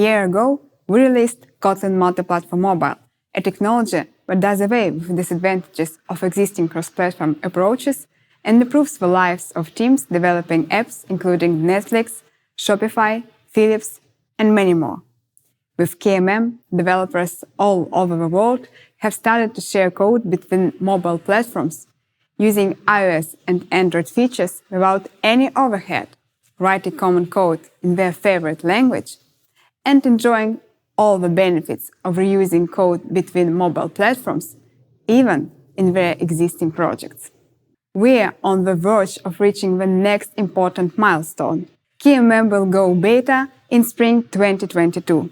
year ago, we released Kotlin Multi-Platform Mobile, a technology that does away with the disadvantages of existing cross-platform approaches and improves the lives of teams developing apps including Netflix, Shopify, Philips, and many more. With KMM, developers all over the world have started to share code between mobile platforms using iOS and Android features without any overhead, writing common code in their favorite language, and enjoying all the benefits of reusing code between mobile platforms, even in their existing projects. We are on the verge of reaching the next important milestone. KMM will go beta in spring 2022.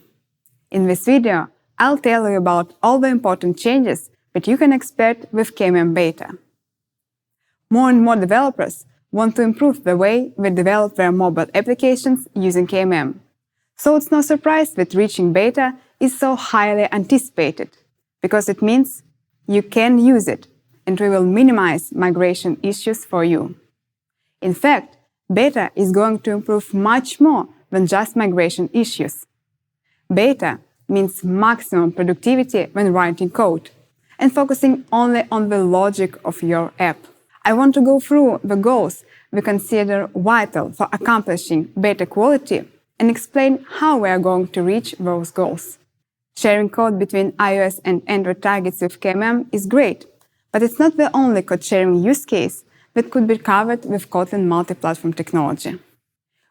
In this video, I'll tell you about all the important changes that you can expect with KMM beta. More and more developers want to improve the way they develop their mobile applications using KMM. So it's no surprise that reaching beta is so highly anticipated, because it means you can use it, and we will minimize migration issues for you. In fact, beta is going to improve much more than just migration issues. Beta means maximum productivity when writing code and focusing only on the logic of your app. I want to go through the goals we consider vital for accomplishing beta quality and explain how we are going to reach those goals. Sharing code between iOS and Android targets with KMM is great, but it's not the only code-sharing use case that could be covered with Kotlin multi-platform technology.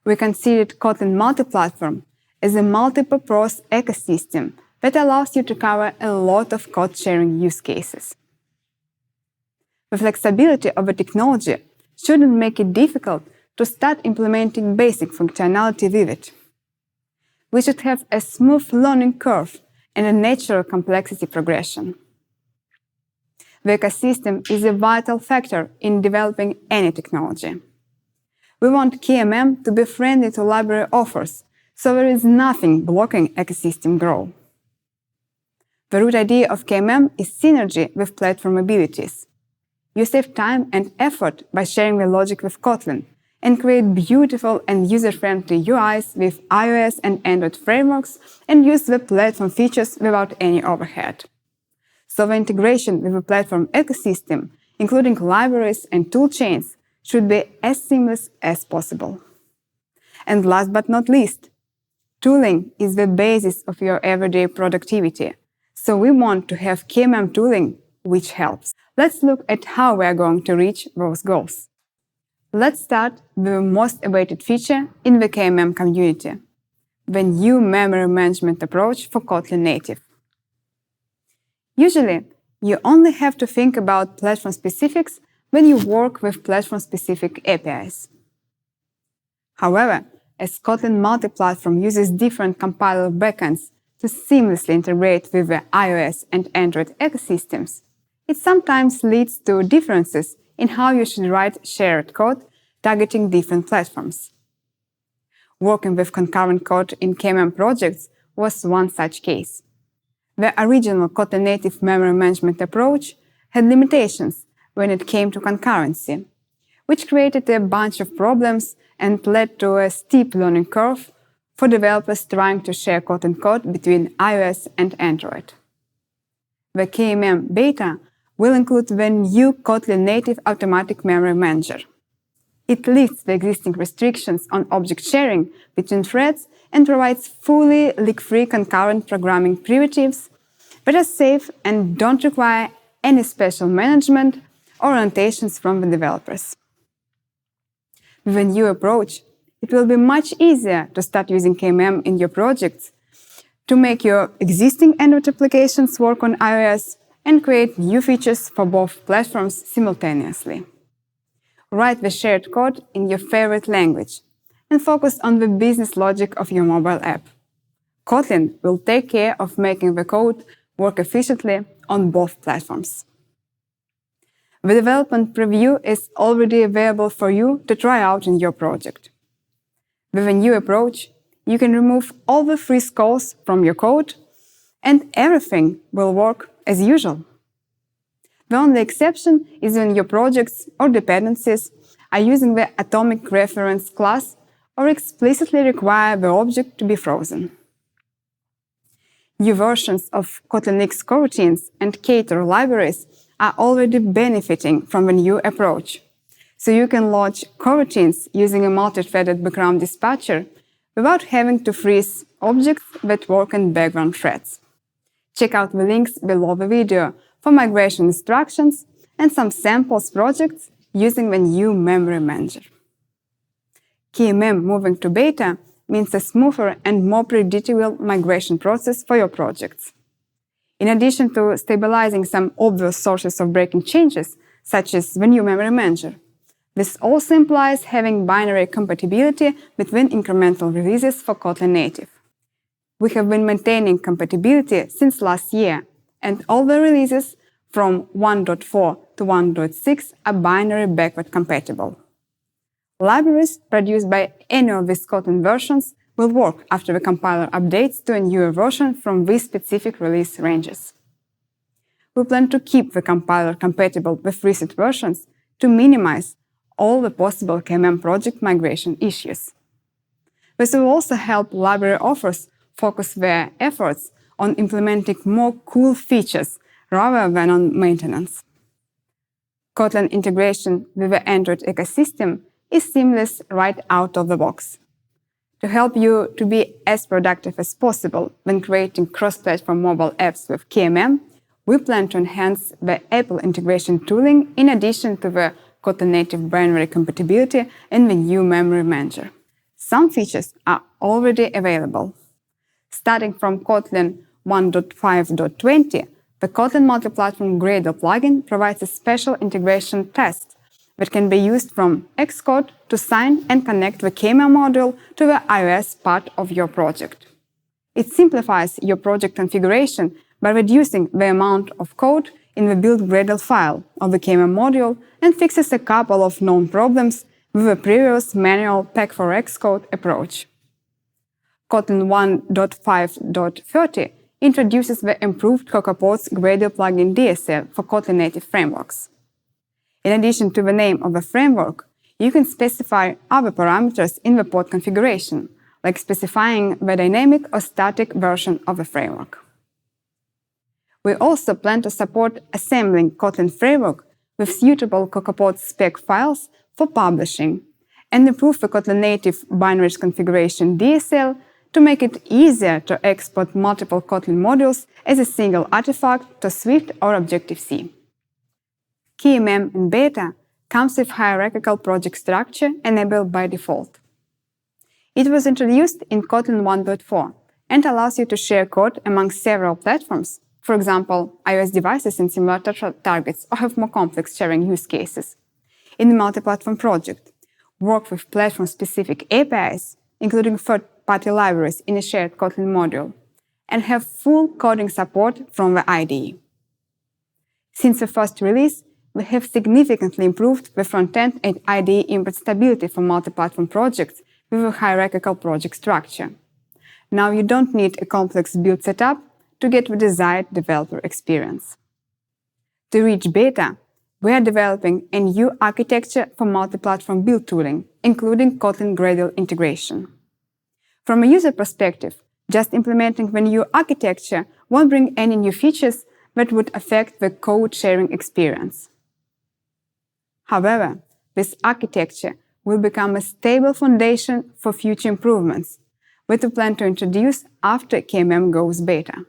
We considered Kotlin multi-platform as a multi-purpose ecosystem that allows you to cover a lot of code-sharing use cases. The flexibility of the technology shouldn't make it difficult to start implementing basic functionality with it. We should have a smooth learning curve and a natural complexity progression. The ecosystem is a vital factor in developing any technology. We want KMM to be friendly to library offers, so there is nothing blocking ecosystem growth. The root idea of KMM is synergy with platform abilities. You save time and effort by sharing the logic with Kotlin and create beautiful and user-friendly UIs with iOS and Android frameworks and use the platform features without any overhead. So the integration with the platform ecosystem, including libraries and toolchains, should be as seamless as possible. And last but not least, tooling is the basis of your everyday productivity, so we want to have KMM tooling which helps. Let's look at how we are going to reach those goals. Let's start with the most awaited feature in the KMM community, the new memory management approach for Kotlin Native. Usually, you only have to think about platform specifics when you work with platform-specific APIs. However, as Kotlin multi-platform uses different compiler backends to seamlessly integrate with the iOS and Android ecosystems, it sometimes leads to differences in how you should write shared code targeting different platforms. Working with concurrent code in KMM projects was one such case. The original Kotlin native memory management approach had limitations when it came to concurrency, which created a bunch of problems and led to a steep learning curve for developers trying to share Kotlin code between iOS and Android. The KMM beta will include the new Kotlin native automatic memory manager. It lifts the existing restrictions on object sharing between threads and provides fully leak-free concurrent programming primitives that are safe and don't require any special management or annotations from the developers. With a new approach, it will be much easier to start using KMM in your projects, to make your existing Android applications work on iOS, and create new features for both platforms simultaneously. Write the shared code in your favorite language and focus on the business logic of your mobile app. Kotlin will take care of making the code work efficiently on both platforms. The development preview is already available for you to try out in your project. With a new approach, you can remove all the free scrolls from your code, and everything will work as usual. The only exception is when your projects or dependencies are using the atomic reference class or explicitly require the object to be frozen. New versions of Kotlin X coroutines and Ktor libraries are already benefiting from the new approach. So you can launch coroutines using a multi-threaded background dispatcher without having to freeze objects that work in background threads. Check out the links below the video for migration instructions and some samples projects using the new memory manager. KMM moving to beta means a smoother and more predictable migration process for your projects. In addition to stabilizing some obvious sources of breaking changes, such as the new memory manager, this also implies having binary compatibility between incremental releases for Kotlin Native. We have been maintaining compatibility since last year, and all the releases from 1.4 to 1.6 are binary backward compatible. Libraries produced by any of these Kotlin versions will work after the compiler updates to a newer version from these specific release ranges. We plan to keep the compiler compatible with recent versions to minimize all the possible KMM project migration issues. This will also help library authors focus their efforts on implementing more cool features rather than on maintenance. Kotlin integration with the Android ecosystem is seamless right out of the box. To help you to be as productive as possible when creating cross-platform mobile apps with KMM, we plan to enhance the Apple integration tooling in addition to the Kotlin Native binary compatibility and the new memory manager. Some features are already available. Starting from Kotlin 1.5.20, the Kotlin multi-platform Gradle plugin provides a special integration test that can be used from Xcode to sign and connect the KMM module to the iOS part of your project. It simplifies your project configuration by reducing the amount of code in the build Gradle file of the KMM module and fixes a couple of known problems with the previous manual Pack4Xcode approach. Kotlin 1.5.30 introduces the improved CocoaPods Gradle plugin DSL for Kotlin native frameworks. In addition to the name of the framework, you can specify other parameters in the pod configuration, like specifying the dynamic or static version of the framework. We also plan to support assembling Kotlin framework with suitable CocoaPods spec files for publishing and improve the Kotlin native binaries configuration DSL to make it easier to export multiple Kotlin modules as a single artifact to Swift or Objective-C. KMM in beta comes with hierarchical project structure enabled by default. It was introduced in Kotlin 1.4 and allows you to share code among several platforms, for example, iOS devices and similar targets, or have more complex sharing use cases. In the multi-platform project, work with platform-specific APIs, including third-party libraries in a shared Kotlin module, and have full coding support from the IDE. Since the first release, we have significantly improved the front-end and IDE input stability for multi-platform projects with a hierarchical project structure. Now you don't need a complex build setup to get the desired developer experience. To reach beta, we are developing a new architecture for multi-platform build tooling, including Kotlin Gradle integration. From a user perspective, just implementing the new architecture won't bring any new features that would affect the code sharing experience. However, this architecture will become a stable foundation for future improvements, that we plan to introduce after KMM goes beta.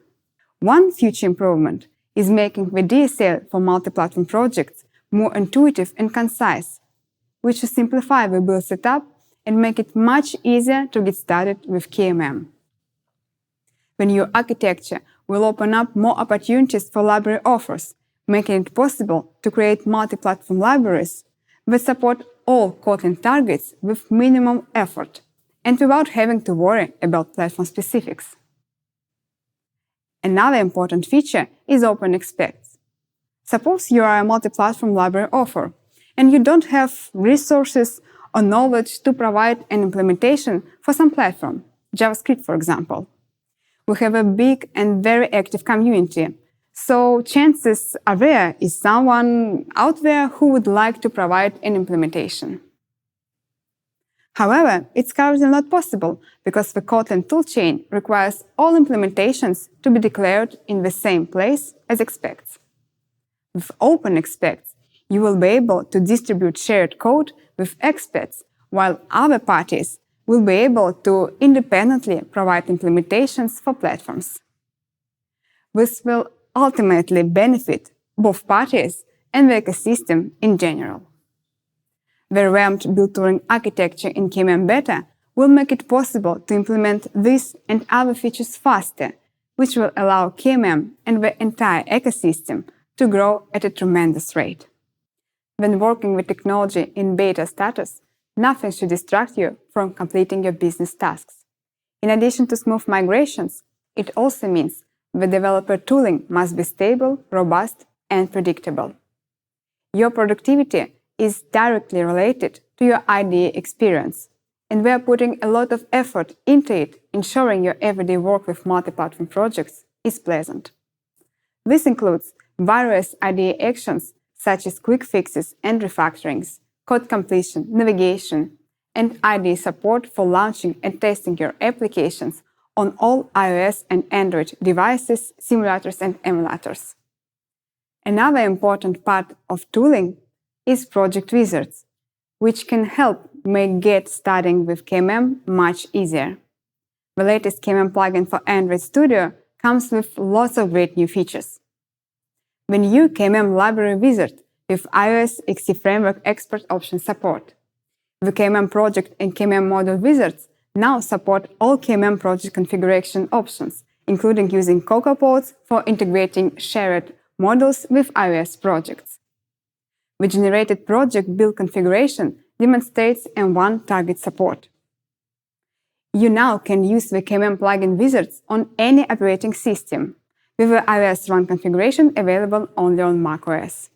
One future improvement is making the DSL for multi-platform projects more intuitive and concise, which will simplify the build setup and make it much easier to get started with KMM. The new architecture will open up more opportunities for library authors, making it possible to create multi-platform libraries that support all Kotlin targets with minimum effort and without having to worry about platform specifics. Another important feature is OpenExpect. Suppose you are a multi-platform library author and you don't have resources or knowledge to provide an implementation for some platform, JavaScript for example. We have a big and very active community, so chances are there is someone out there who would like to provide an implementation. However, it's currently not possible because the Kotlin toolchain requires all implementations to be declared in the same place as expects. With OpenExpects, you will be able to distribute shared code with experts, while other parties will be able to independently provide implementations for platforms. This will ultimately benefit both parties and the ecosystem in general. The revamped build tooling architecture in KMM Beta will make it possible to implement this and other features faster, which will allow KMM and the entire ecosystem to grow at a tremendous rate. When working with technology in beta status, nothing should distract you from completing your business tasks. In addition to smooth migrations, it also means the developer tooling must be stable, robust, and predictable. Your productivity is directly related to your IDE experience, and we are putting a lot of effort into it, ensuring your everyday work with multi-platform projects is pleasant. This includes various IDE actions such as quick fixes and refactorings, code completion, navigation, and IDE support for launching and testing your applications on all iOS and Android devices, simulators, and emulators. Another important part of tooling is Project Wizards, which can help make get starting with KMM much easier. The latest KMM plugin for Android Studio comes with lots of great new features. The new KMM library wizard with iOS XC Framework export option support. The KMM project and KMM module wizards now support all KMM project configuration options, including using CocoaPods for integrating shared modules with iOS projects. The generated project build configuration demonstrates M1 target support. You now can use the KMM plugin wizards on any operating system, with the iOS run configuration available only on macOS.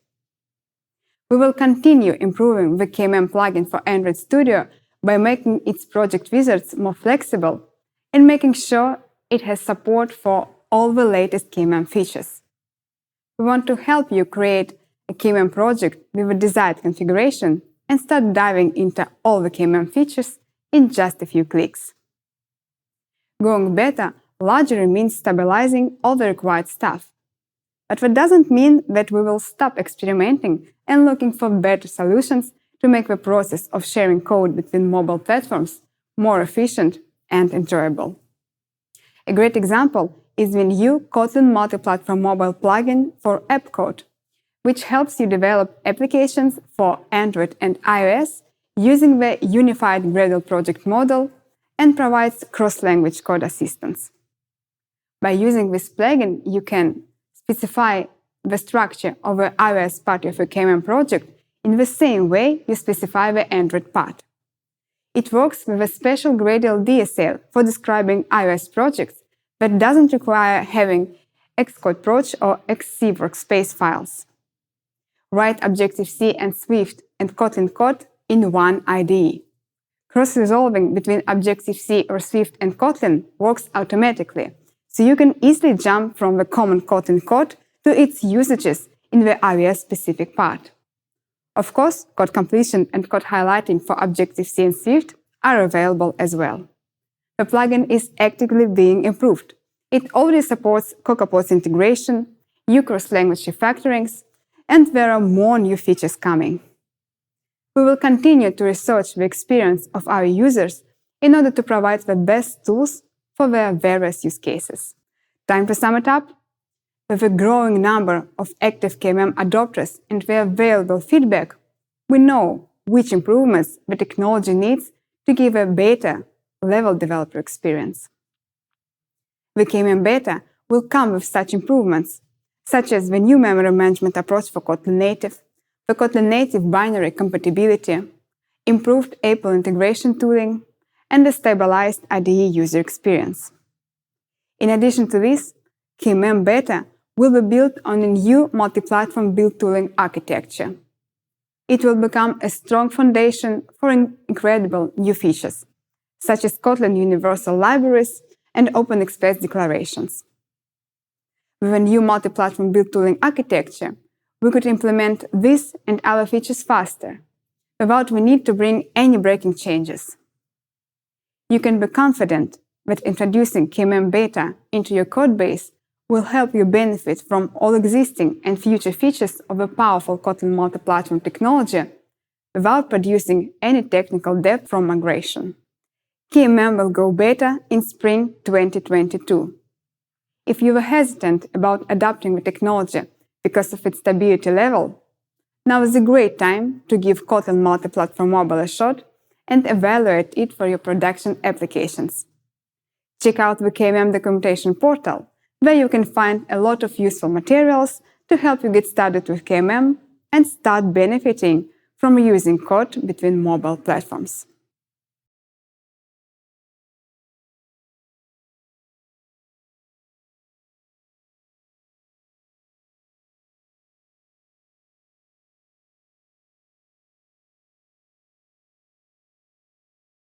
We will continue improving the KMM plugin for Android Studio by making its project wizards more flexible and making sure it has support for all the latest KMM features. We want to help you create a KMM project with a desired configuration and start diving into all the KMM features in just a few clicks. Going beta largely means stabilizing all the required stuff. But that doesn't mean that we will stop experimenting and looking for better solutions to make the process of sharing code between mobile platforms more efficient and enjoyable. A great example is the new Kotlin multi-platform mobile plugin for AppCode, which helps you develop applications for Android and iOS using the unified Gradle project model and provides cross-language code assistance. By using this plugin, you can specify the structure of the iOS part of a KMM project in the same way you specify the Android part. It works with a special Gradle DSL for describing iOS projects that doesn't require having Xcode Proj or XC workspace files. Write Objective-C and Swift and Kotlin code in one IDE. Cross-resolving between Objective-C or Swift and Kotlin works automatically, so you can easily jump from the common Kotlin code to its usages in the iOS-specific part. Of course, code completion and code highlighting for Objective-C and Swift are available as well. The plugin is actively being improved. It already supports CocoaPods integration, new cross-language refactorings, and there are more new features coming. We will continue to research the experience of our users in order to provide the best tools for their various use cases. Time to sum it up? With a growing number of active KMM adopters and their available feedback, we know which improvements the technology needs to give a beta-level developer experience. The KMM Beta will come with such improvements, such as the new memory management approach for Kotlin Native, the Kotlin Native binary compatibility, improved Apple integration tooling, and a stabilized IDE user experience. In addition to this, KMM Beta will be built on a new multi-platform build tooling architecture. It will become a strong foundation for incredible new features, such as Kotlin universal libraries and OpenExpress declarations. With a new multi-platform build tooling architecture, we could implement this and other features faster, without the need to bring any breaking changes. you can be confident that introducing KMM Beta into your codebase will help you benefit from all existing and future features of the powerful Kotlin multi-platform technology without producing any technical debt from migration. KMM will go beta in spring 2022. If you were hesitant about adopting the technology because of its stability level, now is a great time to give Kotlin multi-platform mobile a shot and evaluate it for your production applications. Check out the KMM documentation portal, where you can find a lot of useful materials to help you get started with KMM and start benefiting from using code between mobile platforms.